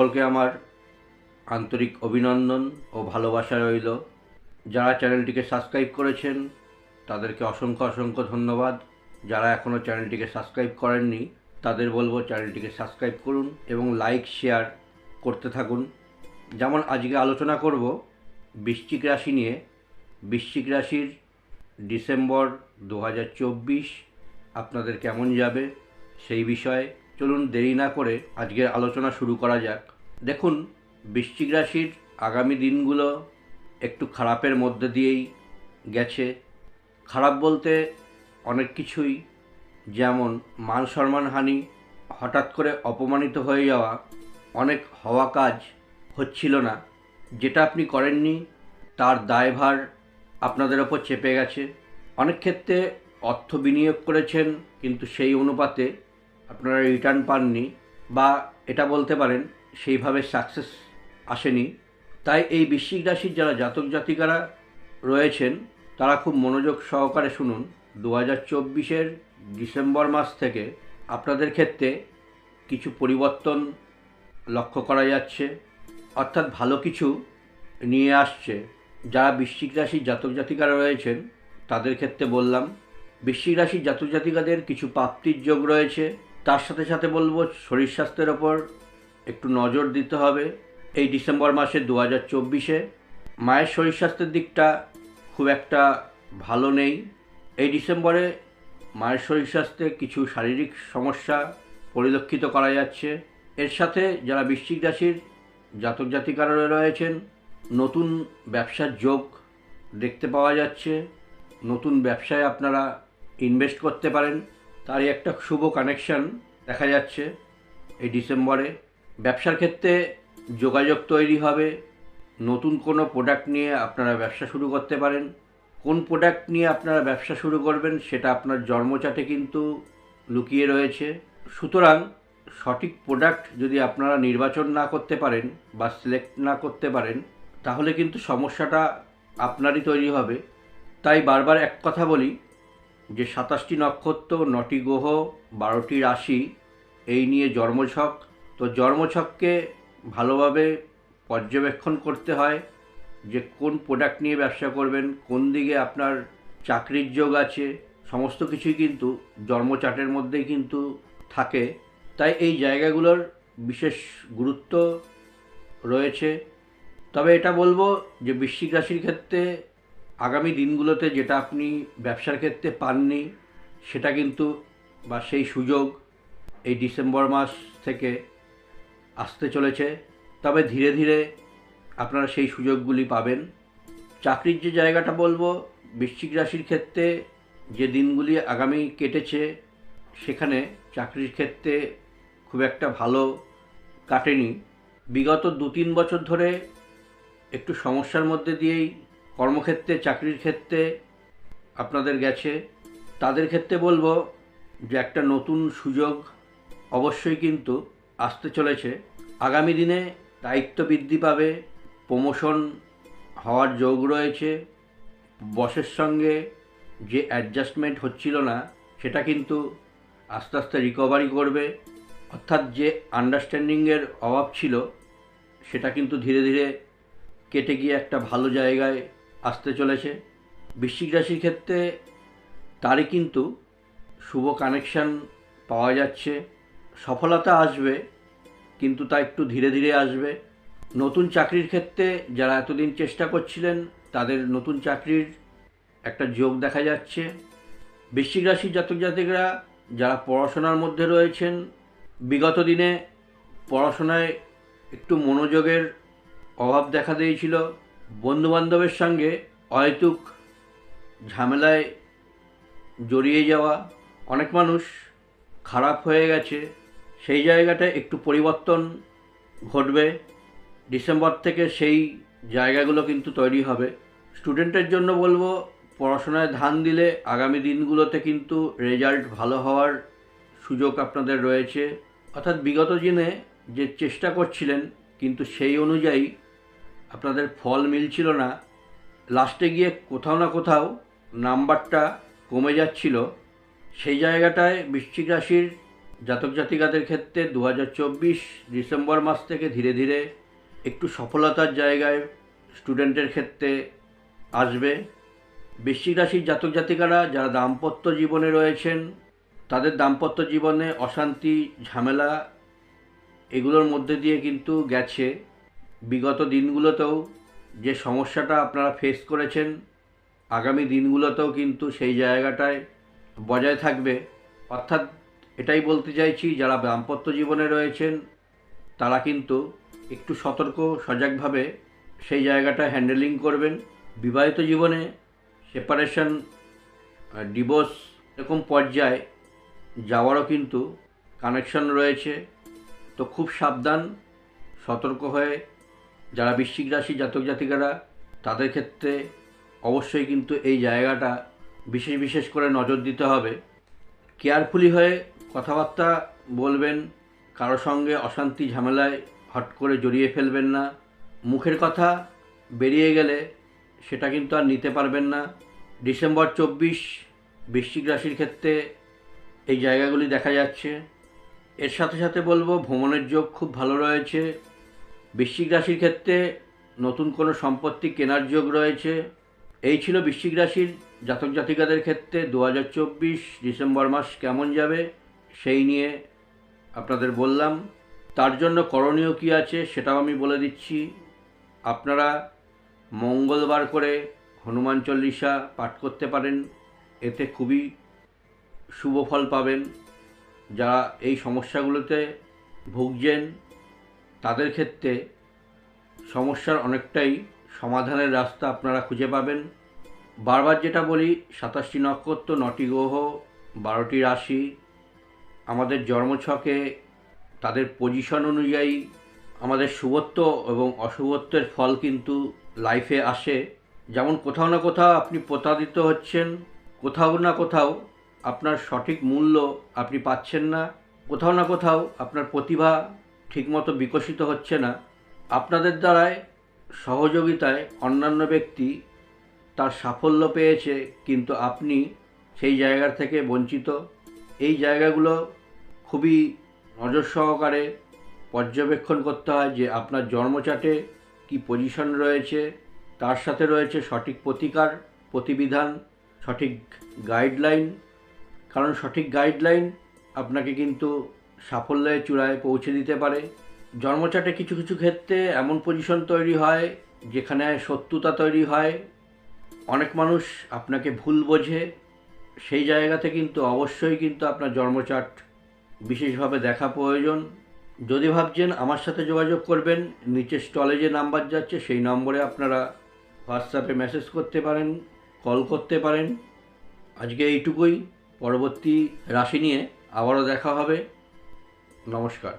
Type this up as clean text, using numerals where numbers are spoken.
সকলকে আমার আন্তরিক অভিনন্দন ও ভালোবাসা রইল। যারা চ্যানেলটিকে সাবস্ক্রাইব করেছেন তাদেরকে অসংখ্য অসংখ্য ধন্যবাদ। যারা এখনও চ্যানেলটিকে সাবস্ক্রাইব করেননি তাদের বলবো চ্যানেলটিকে সাবস্ক্রাইব করুন এবং লাইক শেয়ার করতে থাকুন। যেমন আজকে আলোচনা করব বৃশ্চিক রাশি নিয়ে। বৃশ্চিক রাশির ডিসেম্বর 2024 আপনাদের কেমন যাবে সেই বিষয়ে চলুন দেরি না করে আজকের আলোচনা শুরু করা যাক। দেখুন, বৃশ্চিক রাশির আগামী দিনগুলো একটু খারাপের মধ্যে দিয়েই গেছে। খারাপ বলতে অনেক কিছুই, যেমন মান সম্মানহানি, হঠাৎ করে অপমানিত হয়ে যাওয়া, অনেক হওয়া কাজ হচ্ছিল না, যেটা আপনি করেননি তার দায়ভার আপনাদের ওপর চেপে গেছে। অনেক ক্ষেত্রে অর্থ বিনিয়োগ করেছেন কিন্তু সেই অনুপাতে আপনারা রিটার্ন পাননি, বা এটা বলতে পারেন সেইভাবে সাকসেস আসেনি। তাই এই বৃশ্চিক রাশির যারা জাতক জাতিকারা রয়েছেন তারা খুব মনোযোগ সহকারে শুনুন। 2024 ডিসেম্বর মাস থেকে আপনাদের ক্ষেত্রে কিছু পরিবর্তন লক্ষ্য করা যাচ্ছে, অর্থাৎ ভালো কিছু নিয়ে আসছে। যারা বৃশ্চিক রাশির জাতক জাতিকারা রয়েছেন তাদের ক্ষেত্রে বললাম, বৃশ্চিক রাশির জাতক জাতিকাদের কিছু প্রাপ্তির যোগ রয়েছে। তার সাথে সাথে বলবো শরীর স্বাস্থ্যের ওপর একটু নজর দিতে হবে। এই ডিসেম্বর মাসে 2024 মায়ের শরীর স্বাস্থ্যের দিকটা খুব একটা ভালো নেই। এই ডিসেম্বরে মায়ের শরীর স্বাস্থ্যে কিছু শারীরিক সমস্যা পরিলক্ষিত করা যাচ্ছে। এর সাথে যারা বৃশ্চিক রাশির জাতক জাতিকারা রয়েছেন নতুন ব্যবসার যোগ দেখতে পাওয়া যাচ্ছে। নতুন ব্যবসায় আপনারা ইনভেস্ট করতে পারেন, তারই একটা শুভ কানেকশন দেখা যাচ্ছে এই ডিসেম্বরে। ব্যবসার ক্ষেত্রে যোগাযোগ তৈরি হবে। নতুন কোনো প্রোডাক্ট নিয়ে আপনারা ব্যবসা শুরু করতে পারেন। কোন প্রোডাক্ট নিয়ে আপনারা ব্যবসা শুরু করবেন সেটা আপনার জন্মচাটে কিন্তু লুকিয়ে রয়েছে। সুতরাং সঠিক প্রোডাক্ট যদি আপনারা নির্বাচন না করতে পারেন বা সিলেক্ট না করতে পারেন তাহলে কিন্তু সমস্যাটা আপনারই তৈরি হবে। তাই বারবার এক কথা বলি যে 27টি নক্ষত্র, 9টি গ্রহ, 12টি রাশি এই নিয়ে জন্মছক। তো জন্মছককে ভালোভাবে পর্যবেক্ষণ করতে হয় যে কোন প্রোডাক্ট নিয়ে ব্যবসা করবেন, কোন দিকে আপনার চাকরির যোগ আছে, সমস্ত কিছুই কিন্তু জন্মচাটের মধ্যেই কিন্তু থাকে। তাই এই জায়গাগুলোর বিশেষ গুরুত্ব রয়েছে। তবে এটা বলবো যে বৃশ্চিক রাশির ক্ষেত্রে আগামী দিনগুলোতে যেটা আপনি ব্যবসার ক্ষেত্রে পাননি সেটা কিন্তু, বা সেই সুযোগ এই ডিসেম্বর মাস থেকে আসতে চলেছে। তবে ধীরে ধীরে আপনারা সেই সুযোগগুলি পাবেন। চাকরির যে জায়গাটা বলবো, বৃশ্চিক রাশির ক্ষেত্রে যে দিনগুলি আগামী কেটেছে সেখানে চাকরির ক্ষেত্রে খুব একটা ভালো কাটেনি। বিগত 2-3 বছর ধরে একটু সমস্যার মধ্যে দিয়েই কর্মক্ষেত্রে, চাকরির ক্ষেত্রে আপনাদের গেছে। তাদের ক্ষেত্রে বলবো যে একটা নতুন সুযোগ অবশ্যই কিন্তু আসতে চলেছে। আগামী দিনে দায়িত্ব বৃদ্ধি পাবে, প্রমোশন হওয়ার যোগ রয়েছে। বসের সঙ্গে যে অ্যাডজাস্টমেন্ট হচ্ছিল না সেটা কিন্তু আস্তে আস্তে রিকভারি করবে, অর্থাৎ যে আন্ডারস্ট্যান্ডিংয়ের অভাব ছিল সেটা কিন্তু ধীরে ধীরে কেটে গিয়ে একটা ভালো জায়গায় আসতে চলেছে। বৃশ্চিক রাশির ক্ষেত্রে তারই কিন্তু শুভ কানেকশান পাওয়া যাচ্ছে। সফলতা আসবে কিন্তু তা একটু ধীরে ধীরে আসবে। নতুন চাকরির ক্ষেত্রে যারা এতদিন চেষ্টা করছিলেন তাদের নতুন চাকরির একটা যোগ দেখা যাচ্ছে। বৃশ্চিক রাশির জাতক জাতিকরা যারা পড়াশোনার মধ্যে রয়েছেন, বিগত দিনে পড়াশোনায় একটু মনোযোগের অভাব দেখা দিয়েছিল। বন্ধুবান্ধবের সঙ্গে অহেতুক ঝামেলায় জড়িয়ে যাওয়া, অনেক মানুষ খারাপ হয়ে গেছে, সেই জায়গাটায় একটু পরিবর্তন ঘটবে। ডিসেম্বর থেকে সেই জায়গাগুলো কিন্তু তৈরি হবে। স্টুডেন্টের জন্য বলবো পড়াশোনায় ধ্যান দিলে আগামী দিনগুলোতে কিন্তু রেজাল্ট ভালো হওয়ার সুযোগ আপনাদের রয়েছে। অর্থাৎ বিগত দিনে যে চেষ্টা করছিলেন কিন্তু সেই অনুযায়ী আপনাদের ফল মিলছিল না, লাস্টে গিয়ে কোথাও না কোথাও নাম্বারটা কমে যাচ্ছিল, সেই জায়গাটায় বৃশ্চিক রাশির জাতক জাতিকাদের ক্ষেত্রে 2024 ডিসেম্বর মাস থেকে ধীরে ধীরে একটু সফলতার জায়গায় স্টুডেন্টের ক্ষেত্রে আসবে। বৃশ্চিক রাশির জাতক জাতিকারা যারা দাম্পত্য জীবনে রয়েছেন, তাদের দাম্পত্য জীবনে অশান্তি, ঝামেলা এগুলোর মধ্যে দিয়ে কিন্তু গেছে। বিগত দিনগুলোতেও যে সমস্যাটা আপনারা ফেস করেছেন, আগামী দিনগুলোতেও কিন্তু সেই জায়গাটায় বজায় থাকবে। অর্থাৎ এটাই বলতে চাইছি, যারা দাম্পত্য জীবনে রয়েছেন তারা কিন্তু একটু সতর্ক সজাগভাবে সেই জায়গাটা হ্যান্ডেলিং করবেন। বিবাহিত জীবনে সেপারেশন, ডিভোর্স এরকম পর্যায়ে যাওয়ারও কিন্তু কানেকশন রয়েছে। তো খুব সাবধান, সতর্ক হয়ে যারা বৃশ্চিক রাশি জাতক জাতিকারা, তাদের ক্ষেত্রে অবশ্যই কিন্তু এই জায়গাটা বিশেষ করে নজর দিতে হবে। কেয়ারফুলি হয়ে কথাবার্তা বলবেন, কারো সঙ্গে অশান্তি ঝামেলায় হট করে জড়িয়ে ফেলবেন না। মুখের কথা বেরিয়ে গেলে সেটা কিন্তু আর নিতে পারবেন না। ডিসেম্বর 24 বৃশ্চিক রাশির ক্ষেত্রে এই জায়গাগুলি দেখা যাচ্ছে। এর সাথে সাথে বলবো, ভ্রমণের যোগ খুব ভালো রয়েছে। বৃশ্চিক রাশির ক্ষেত্রে নতুন কোনো সম্পত্তি কেনার যোগ রয়েছে। এই ছিল বৃশ্চিক রাশির জাতক জাতিকাদের ক্ষেত্রে 2024 ডিসেম্বর মাস কেমন যাবে সেই নিয়ে আপনাদের বললাম। তার জন্য করণীয় কী আছে সেটাও আমি বলে দিচ্ছি। আপনারা মঙ্গলবার করে হনুমান চল্লিশা পাঠ করতে পারেন, এতে খুবই শুভ ফল পাবেন। যারা এই সমস্যাগুলোতে ভুগছেন তাদের ক্ষেত্রে সমস্যার অনেকটাই সমাধানের রাস্তা আপনারা খুঁজে পাবেন। বারবার যেটা বলি, 27টি নক্ষত্র, 9টি গ্রহ, 12টি রাশি আমাদের জন্মছকে তাদের পজিশন অনুযায়ী আমাদের শুভত্ব এবং অশুভত্বের ফল কিন্তু লাইফে আসে। যেমন কোথাও না কোথাও আপনি প্রতারিত হচ্ছেন, কোথাও না কোথাও আপনার সঠিক মূল্য আপনি পাচ্ছেন না, কোথাও না কোথাও আপনার প্রতিভা ঠিকমতো বিকশিত হচ্ছে না। আপনাদের দ্বারায় সহযোগিতায় অন্যান্য ব্যক্তি তার সাফল্য পেয়েছে, কিন্তু আপনি সেই জায়গা থেকে বঞ্চিত। এই জায়গাগুলো খুবই নজর সহকারে পর্যবেক্ষণ করতে হয় যে আপনার জন্মচার্টে কি পজিশন রয়েছে, তার সাথে রয়েছে সঠিক প্রতিকার, প্রতিবিধান, সঠিক গাইডলাইন। কারণ সঠিক গাইডলাইন আপনাকে কিন্তু সাফল্যের চূড়ায় পৌঁছে দিতে পারে। জন্মচার্টে কিছু কিছু ক্ষেত্রে এমন পজিশন তৈরি হয় যেখানে শত্রুতা তৈরি হয়, অনেক মানুষ আপনাকে ভুল বোঝে। সেই জায়গাতে কিন্তু অবশ্যই কিন্তু আপনার জন্মচার্ট বিশেষভাবে দেখা প্রয়োজন। যদি ভাবছেন আমার সাথে যোগাযোগ করবেন, নিচে স্টলে যে নাম্বার যাচ্ছে সেই নম্বরে আপনারা হোয়াটসঅ্যাপে মেসেজ করতে পারেন, কল করতে পারেন। আজকে এইটুকুই, পরবর্তী রাশি নিয়ে আবারও দেখা হবে। নমস্কার।